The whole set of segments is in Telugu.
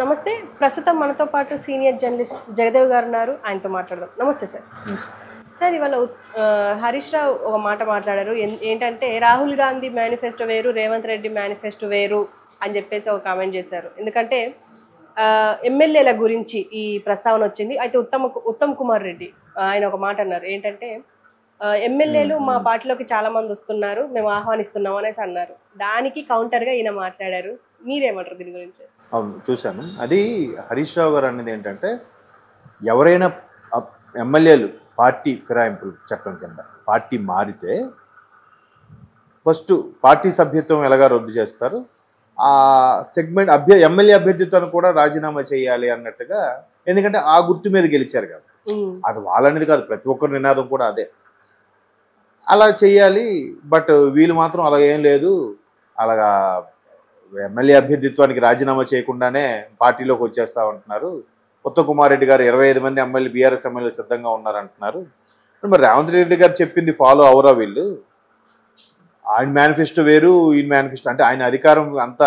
నమస్తే. ప్రస్తుతం మనతో పాటు సీనియర్ జర్నలిస్ట్ జగదేవ్ గారు ఉన్నారు. ఆయనతో మాట్లాడదాం. నమస్తే సార్. సార్ ఇవాళ హరీష్ రావు ఒక మాట మాట్లాడారు. ఏంటంటే రాహుల్ గాంధీ మేనిఫెస్టో వేరు, రేవంత్ రెడ్డి మేనిఫెస్టో వేరు అని చెప్పేసి ఒక కామెంట్ చేశారు. ఎందుకంటే ఎమ్మెల్యేల గురించి ఈ ప్రస్తావన వచ్చింది. అయితే ఉత్తమ్ కుమార్ రెడ్డి ఆయన ఒక మాట అన్నారు. ఏంటంటే ఎమ్మెల్యేలు మా పార్టీలోకి చాలా మంది వస్తున్నారు, మేము ఆహ్వానిస్తున్నాం అనేసి అన్నారు. దానికి కౌంటర్గా ఈయన మాట్లాడారు. మీరేమంటారు దీని గురించి? అవును, చూశాను. అది హరీష్ రావు గారు అనేది ఏంటంటే, ఎవరైనా ఎమ్మెల్యేలు పార్టీ ఫిరాయింపులు చట్టం కింద పార్టీ మారితే ఫస్ట్ పార్టీ సభ్యత్వం ఎలాగా రద్దు చేస్తారు, ఆ సెగ్మెంట్ ఎమ్మెల్యే అభ్యర్థిత్వాన్ని కూడా రాజీనామా చేయాలి అన్నట్టుగా. ఎందుకంటే ఆ గుర్తు మీద గెలిచారు కాబట్టి. అది వాళ్ళనేది కాదు, ప్రతి ఒక్కరి నినాదం కూడా అదే. అలా చేయాలి. బట్ వీళ్ళు మాత్రం అలా ఏం లేదు, అలాగా ఎమ్మెల్యే అభ్యర్థిత్వానికి రాజీనామా చేయకుండానే పార్టీలోకి వచ్చేస్తా ఉంటున్నారు. ఉత్తమ్ కుమార్ రెడ్డి గారు 25 మంది ఎమ్మెల్యే బీఆర్ఎస్ ఎమ్మెల్యేలు సిద్ధంగా ఉన్నారంటున్నారు. మరి రేవంత్ రెడ్డి గారు చెప్పింది ఫాలో అవరా వీళ్ళు? ఆయన మేనిఫెస్టో వేరు, ఈయన మేనిఫెస్టో అంటే ఆయన అధికారం అంత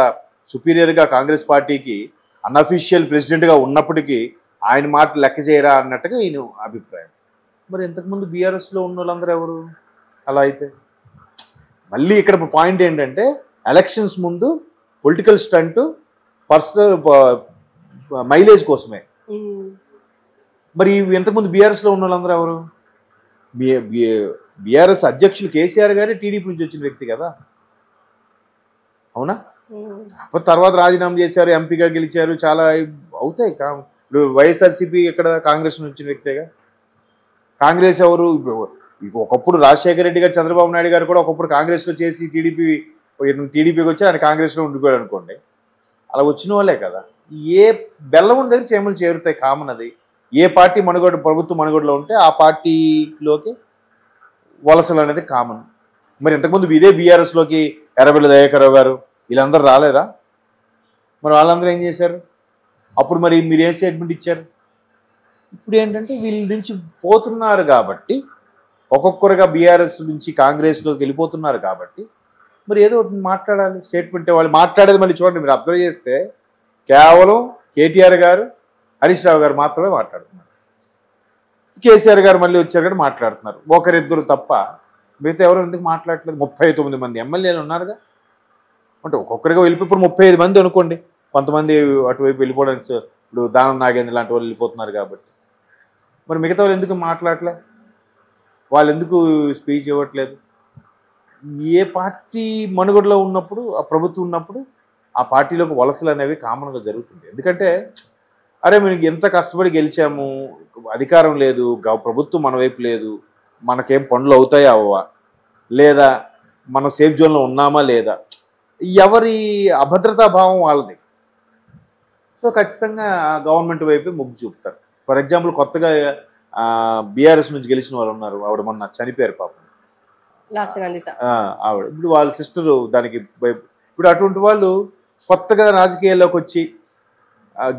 సుపీరియర్గా కాంగ్రెస్ పార్టీకి అన్అఫీషియల్ ప్రెసిడెంట్గా ఉన్నప్పటికీ ఆయన మాట లెక్క చేయరా అన్నట్టుగా ఈయన అభిప్రాయం. మరి ఇంతకుముందు బీఆర్ఎస్లో ఉన్న వాళ్ళందరూ ఎవరు? అలా అయితే మళ్ళీ ఇక్కడ పాయింట్ ఏంటంటే, ఎలక్షన్స్ ముందు పొలిటికల్ స్టంట్, పర్సనల్ మైలేజ్ కోసమే. మరి ఇంతకుముందు బీఆర్ఎస్లో ఉన్న వాళ్ళందరూ ఎవరు? బీఆర్ఎస్ అధ్యక్షులు కేసీఆర్ గారే టీడీపీ నుంచి వచ్చిన వ్యక్తి కదా, అవునా? తర్వాత రాజీనామా చేశారు, ఎంపీగా గెలిచారు, చాలా అవుతాయి. ఇప్పుడు వైఎస్ఆర్సీపీ ఇక్కడ కాంగ్రెస్ నుంచి వచ్చిన వ్యక్తిగా. కాంగ్రెస్ ఎవరు? ఒకప్పుడు రాజశేఖర రెడ్డి గారు, చంద్రబాబు నాయుడు గారు కూడా ఒకప్పుడు కాంగ్రెస్లో చేసి టీడీపీకి వచ్చి ఆయన కాంగ్రెస్లో ఉండిపోయాడు అనుకోండి. అలా వచ్చిన వాళ్ళే కదా. ఏ బెల్లం ఉన్న దగ్గర చేమలు చేరుతాయి, కామన్ అది. ఏ పార్టీ మనుగడ, ప్రభుత్వ మనుగడలో ఉంటే ఆ పార్టీలోకి వలసలు అనేది కామన్. మరి ఇంతకుముందు ఇదే బీఆర్ఎస్లోకి ఎర్రబెల్లి దయాకర్ గారు వీళ్ళందరూ రాలేదా? మరి వాళ్ళందరూ ఏం చేశారు? అప్పుడు మరి మీరు ఏం స్టేట్మెంట్ ఇచ్చారు? ఇప్పుడు ఏంటంటే వీళ్ళ నుంచి పోతున్నారు కాబట్టి, ఒక్కొక్కరుగా బీఆర్ఎస్ నుంచి కాంగ్రెస్లోకి వెళ్ళిపోతున్నారు కాబట్టి మరి ఏదో ఒకటి మాట్లాడాలి. స్టేట్మెంట్ వాళ్ళు మాట్లాడేది మళ్ళీ చూడండి, మీరు అబ్జర్వ్ చేస్తే కేవలం కేటీఆర్ గారు, హరీష్ రావు గారు మాత్రమే మాట్లాడుతున్నారు. కేసీఆర్ గారు మళ్ళీ వచ్చారు కానీ మాట్లాడుతున్నారు, ఒకరిద్దరు తప్ప. మిగతా ఎవరు ఎందుకు మాట్లాడట్లేదు? 39 మంది ఎమ్మెల్యేలు ఉన్నారుగా. అంటే ఒక్కొక్కరిగా వెళ్ళిపోయి ఇప్పుడు 35 మంది అనుకోండి, కొంతమంది అటువైపు వెళ్ళిపోవడానికి ఇప్పుడు దానం నాగేంద్ర లాంటి వాళ్ళు వెళ్ళిపోతున్నారు కాబట్టి. మరి మిగతా వాళ్ళు ఎందుకు మాట్లాడలే? వాళ్ళు ఎందుకు స్పీచ్ ఇవ్వట్లేదు? ఏ పార్టీ మనుగడలో ఉన్నప్పుడు, ఆ ప్రభుత్వం ఉన్నప్పుడు ఆ పార్టీలోకి వలసలు అనేవి కామన్గా జరుగుతుంది. ఎందుకంటే అరే మనకి ఎంత కష్టపడి గెలిచాము, అధికారం లేదు, ప్రభుత్వం మన వైపు లేదు, మనకేం పనులు అవుతాయా అవ్వవా, లేదా మనం సేఫ్ జోన్లో ఉన్నామా లేదా, ఎవరి అభద్రతా భావం వాళ్ళది. సో ఖచ్చితంగా గవర్నమెంట్ వైపే మొగ్గు చూపుతారు. ఫర్ ఎగ్జాంపుల్ కొత్తగా బీఆర్ఎస్ నుంచి గెలిచిన వాళ్ళు ఉన్నారు, ఆవిడ మొన్న చనిపోయారు పాపం, ఆవిడ. ఇప్పుడు వాళ్ళ సిస్టరు దానికి ఇప్పుడు అటువంటి వాళ్ళు కొత్తగా రాజకీయాల్లోకి వచ్చి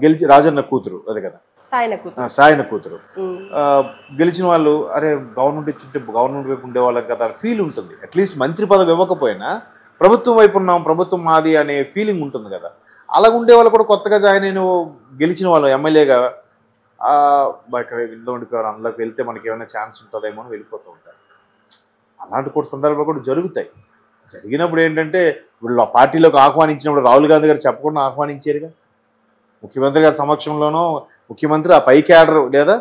గెలిచి, రాజన్న కూతురు అదే కదా, సాయన కూతురు గెలిచిన వాళ్ళు, అరే గవర్నమెంట్ ఇచ్చింటే గవర్నమెంట్ వైపు ఉండేవాళ్ళం కదా ఫీల్ ఉంటుంది. అట్లీస్ట్ మంత్రి పదవి ఇవ్వకపోయినా ప్రభుత్వం వైపు ఉన్నాం, ప్రభుత్వం మాది అనే ఫీలింగ్ ఉంటుంది కదా. అలా ఉండేవాళ్ళు కూడా కొత్తగా జాయిన్ అయిన గెలిచిన వాళ్ళు ఎమ్మెల్యేగా ఇక్కడ ఇంట్లో ఉండిపోయారు, అందులోకి వెళ్తే మనకి ఏమైనా ఛాన్స్ ఉంటుందేమో అని వెళ్ళిపోతూ ఉంటారు. అలాంటి కూడా సందర్భాలు కూడా జరుగుతాయి. జరిగినప్పుడు ఏంటంటే, ఇప్పుడు పార్టీలోకి ఆహ్వానించినప్పుడు రాహుల్ గాంధీ గారు చెప్పకుండా ఆహ్వానించారుగా. ముఖ్యమంత్రి గారి సమక్షంలోనో, ముఖ్యమంత్రి ఆ పై క్యాడర్ లేదా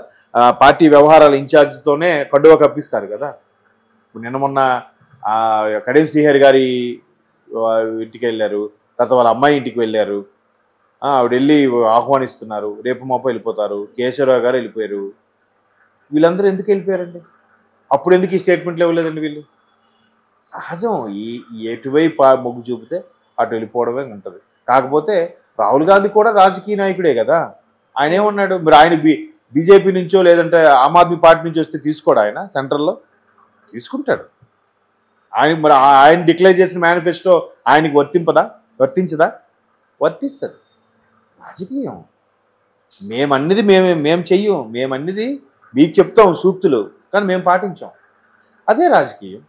పార్టీ వ్యవహారాల ఇన్ఛార్జ్తోనే కడ్డువ కప్పిస్తారు కదా. ఇప్పుడు నిన్న మొన్న కడియం శ్రీహరి గారి ఇంటికి వెళ్ళారు, తర్వాత వాళ్ళ అమ్మాయి ఇంటికి వెళ్ళారు, ఆవిడ వెళ్ళి ఆహ్వానిస్తున్నారు, రేపు మాప వెళ్ళిపోతారు. కేశవరావు గారు వెళ్ళిపోయారు. వీళ్ళందరూ ఎందుకు వెళ్ళిపోయారండి? అప్పుడు ఎందుకు ఈ స్టేట్మెంట్లు ఇవ్వలేదండి వీళ్ళు? సహజం, ఎటువైపు మొగ్గు చూపితే అటు వెళ్ళిపోవడమే ఉంటుంది. కాకపోతే రాహుల్ గాంధీ కూడా రాజకీయ నాయకుడే కదా. ఆయన ఏమన్నాడు? మరి ఆయన బీజేపీ నుంచో లేదంటే ఆమ్ ఆద్మీ పార్టీ నుంచి వస్తే తీసుకోడు, ఆయన సెంట్రల్లో తీసుకుంటాడు. మరి ఆయన డిక్లేర్ చేసిన మేనిఫెస్టో ఆయనకి వర్తించదా? వర్తిస్తుంది. రాజకీయం మేమన్నది మేము చెయ్యం, మేమన్నది మీకు చెప్తాం సూక్తులు, కానీ మేము పాటించాం. అదే రాజకీయం.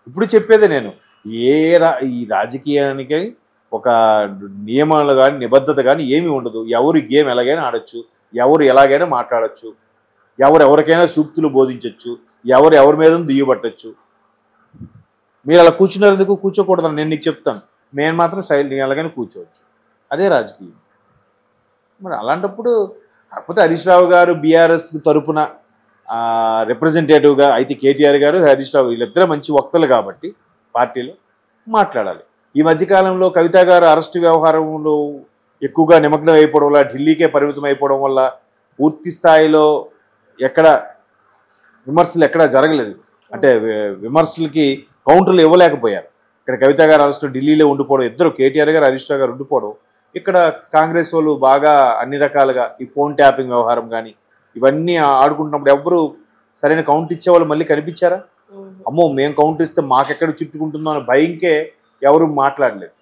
ఇప్పుడు చెప్పేదే నేను, ఈ రాజకీయానికి ఒక నియమాలు కానీ నిబద్ధత కానీ ఏమీ ఉండదు. ఎవరు గేమ్ ఎలాగైనా ఆడొచ్చు, ఎవరు ఎలాగైనా మాట్లాడచ్చు, ఎవరికైనా సూక్తులు బోధించవచ్చు, ఎవరి మీద దుయ్యబట్టచ్చు. మీరు అలా కూర్చున్నందుకు కూర్చోకూడదని నేను నీకు చెప్తాను. నేను మాత్రం నేను ఎలాగైనా కూర్చోవచ్చు. అదే రాజకీయం. మరి అలాంటప్పుడు కాకపోతే హరీష్ రావు గారు బీఆర్ఎస్ తరపున రిప్రజెంటేటివ్గా అయితే కేటీఆర్ గారు హరీష్ రావు వీళ్ళిద్దరూ మంచి వక్తలు కాబట్టి పార్టీలో మాట్లాడాలి. ఈ మధ్యకాలంలో కవిత గారు అరెస్టు వ్యవహారంలో ఎక్కువగా నిమగ్నం అయిపోవడం వల్ల, ఢిల్లీకే పరిమితం అయిపోవడం వల్ల పూర్తి స్థాయిలో విమర్శలు ఎక్కడా జరగలేదు. అంటే విమర్శలకి కౌంటర్లు ఇవ్వలేకపోయారు. ఇక్కడ కవిత గారు అరెస్టు ఢిల్లీలో ఉండిపోవడం, ఇద్దరు కేటీఆర్ గారు హరీష్ రావు గారు ఉండిపోవడం, ఇక్కడ కాంగ్రెస్ వాళ్ళు బాగా అన్ని రకాలుగా ఈ ఫోన్ ట్యాపింగ్ వ్యవహారం కానీ ఇవన్నీ ఆడుకుంటున్నప్పుడు ఎవరు సరైన కౌంట్ ఇచ్చేవాళ్ళు మళ్ళీ కనిపించారా? అమ్మో మేము కౌంట్ ఇస్తే మాకెక్కడ చుట్టుకుంటుందో అని భయంకే ఎవరు మాట్లాడలేదు.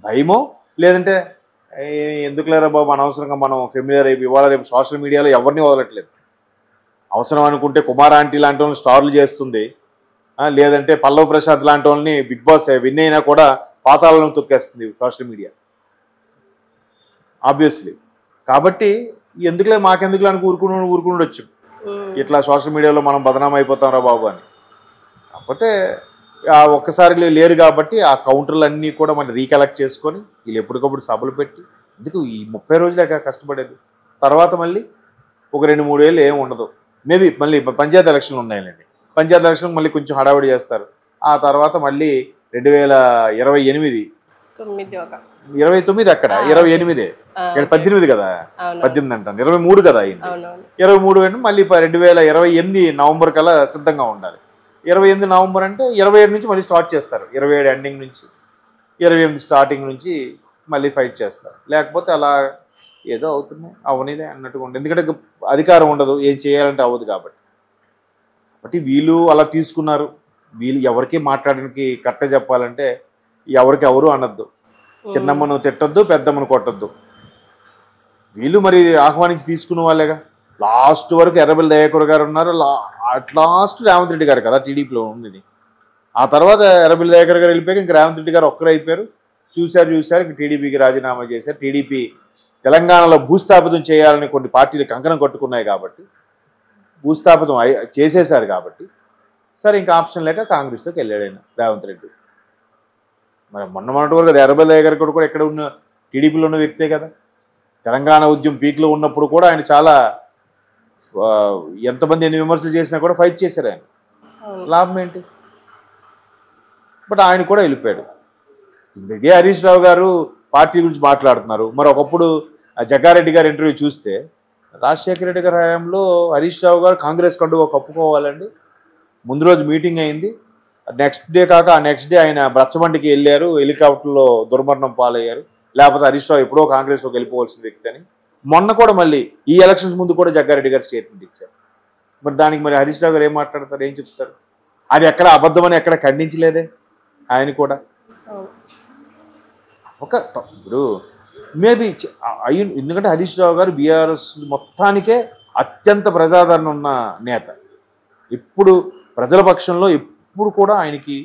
భయమో లేదంటే ఎందుకులేరా బాబు అనవసరంగా మనం ఫెమిలియర్ అయిపోయి ఇవాళ రేపు సోషల్ మీడియాలో ఎవరిని వదలట్లేదు. అవసరం అనుకుంటే కుమార్ ఆంటీ లాంటి వాళ్ళని స్టార్లు చేస్తుంది, లేదంటే పల్లవ్ ప్రసాద్ లాంటి వాళ్ళని బిగ్ బాస్ విన్ అయినా కూడా పాతాళం తొక్కేస్తుంది సోషల్ మీడియా ఆబ్వియస్లీ. కాబట్టి ఎందుకులే మాకెందుకులే అని ఊరుకుండొచ్చు. ఇట్లా సోషల్ మీడియాలో మనం బదనాం అయిపోతాం రా బాబు అని. కాకపోతే ఒక్కసారి లేరు కాబట్టి ఆ కౌంటర్లన్నీ కూడా మనం రీకలెక్ట్ చేసుకొని వీళ్ళు ఎప్పటికప్పుడు సభలు పెట్టి ఎందుకు ఈ 30 రోజులే కష్టపడేది. తర్వాత మళ్ళీ ఒక 2-3 ఏళ్ళు ఏమి ఉండదు. మేబీ మళ్ళీ పంచాయతీ ఎలక్షన్లు ఉన్నాయండి. పంచాయతీ ఎలక్షన్ మళ్ళీ కొంచెం హడావిడి చేస్తారు. ఆ తర్వాత మళ్ళీ 2028 29 అక్కడ 28 ఇక్కడ 18 కదా, 18 అంటాను 23 కదా అయింది. 23 అంటే మళ్ళీ 2028 నవంబర్ కల్లా సిద్ధంగా ఉండాలి. 28 నవంబర్ అంటే 27 నుంచి మళ్ళీ స్టార్ట్ చేస్తారు. 27 ఎండింగ్ నుంచి 28 స్టార్టింగ్ నుంచి మళ్ళీ ఫైట్ చేస్తారు. లేకపోతే అలా ఏదో అవుతున్నాయి అవనీలే అన్నట్టుగా ఉండదు. ఎందుకంటే అధికారం ఉండదు, ఏం చేయాలంటే అవ్వదు కాబట్టి వీళ్ళు అలా తీసుకున్నారు. వీళ్ళు ఎవరికి మాట్లాడడానికి కరెక్ట్గా చెప్పాలంటే ఎవరికి ఎవరు అనొద్దు. చిన్నమ్మను తిట్టొద్దు, పెద్దమ్మను కొట్టొద్దు. వీళ్ళు మరి ఆహ్వానించి తీసుకున్న వాళ్ళేగా. లాస్ట్ వరకు ఎర్రబెల్లి దయాకర్ గారు ఉన్నారు. లాస్ట్ రేవంత్ రెడ్డి గారు కదా టీడీపీలో ఉంది. ఆ తర్వాత ఎర్రబెల్లి దయాకర్ గారు వెళ్ళిపోయాక ఇంక రేవంత్ రెడ్డి గారు ఒక్కరు అయిపోయారు. చూశారు ఇంక టీడీపీకి రాజీనామా చేశారు. టీడీపీ తెలంగాణలో భూస్థాపితం చేయాలని కొన్ని పార్టీలు కంకణం కట్టుకున్నాయి కాబట్టి భూస్థాపితం చేసేశారు కాబట్టి సరే ఇంకా ఆప్షన్ లేక కాంగ్రెస్లోకి వెళ్ళాడు ఆయన రేవంత్ రెడ్డి. మరి మొన్నటి వరకు ఎర్రబెల్లి దయాకర్ కూడా ఎక్కడ ఉన్న టీడీపీలో ఉన్న వ్యక్తే కదా. తెలంగాణ ఉద్యమం పీక్లో ఉన్నప్పుడు కూడా ఆయన చాలా ఎంతమంది ఎన్ని విమర్శలు చేసినా కూడా ఫైట్ చేశారు ఆయన. లాభం ఏంటి? బట్ ఆయన కూడా వెళ్ళిపోయాడు. ఇదే హరీష్ రావు గారు పార్టీ గురించి మాట్లాడుతున్నారు. మరి ఒకప్పుడు జగ్గారెడ్డి గారి ఇంటర్వ్యూ చూస్తే రాజశేఖర రెడ్డి గారి హయాంలో హరీష్ రావు గారు కాంగ్రెస్ కండువా కప్పుకోవాలండి. ముందు రోజు మీటింగ్ అయింది. నెక్స్ట్ డే కాక ఆ నెక్స్ట్ డే ఆయన బ్రచ్చబండికి వెళ్ళారు, హెలికాప్టర్లో దుర్మరణం పాలయ్యారు. లేకపోతే హరీష్ రావు ఎప్పుడో కాంగ్రెస్లోకి వెళ్ళిపోవాల్సిన వ్యక్తి అని మొన్న కూడా మళ్ళీ ఈ ఎలక్షన్స్ ముందు కూడా జగ్గారెడ్డి గారు స్టేట్మెంట్ ఇచ్చారు. మరి దానికి మరి హరీష్ రావు గారు ఏం మాట్లాడతారు, ఏం చెప్తారు? అది ఎక్కడ అబద్ధమని ఎక్కడ ఖండించలేదే ఆయన కూడా. ఇప్పుడు మేబీ ఎందుకంటే హరీష్ రావు గారు బీఆర్ఎస్ మొత్తానికే అత్యంత ప్రజాదరణ ఉన్న నేత. ఇప్పుడు ప్రజల పక్షంలో ఎప్పుడు కూడా ఆయనకి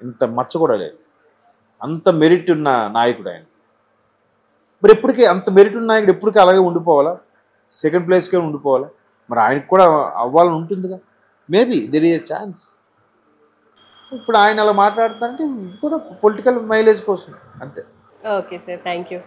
ఇంత మచ్చ కూడా లేదు. అంత మెరిట్ ఉన్న నాయకుడు ఆయన. మరి ఎప్పటికీ అంత మెరిట్ ఉన్న నాయకుడు ఎప్పటికీ అలాగే ఉండిపోవాలా? సెకండ్ ప్లేస్కే ఉండిపోవాలా? మరి ఆయనకు కూడా అవ్వాలని ఉంటుందిగా. Maybe there is a chance. ఇప్పుడు ఆయన అలా మాట్లాడుతారంటే కూడా పొలిటికల్ మైలేజ్ కోసం అంతే. Okay sir, thank you.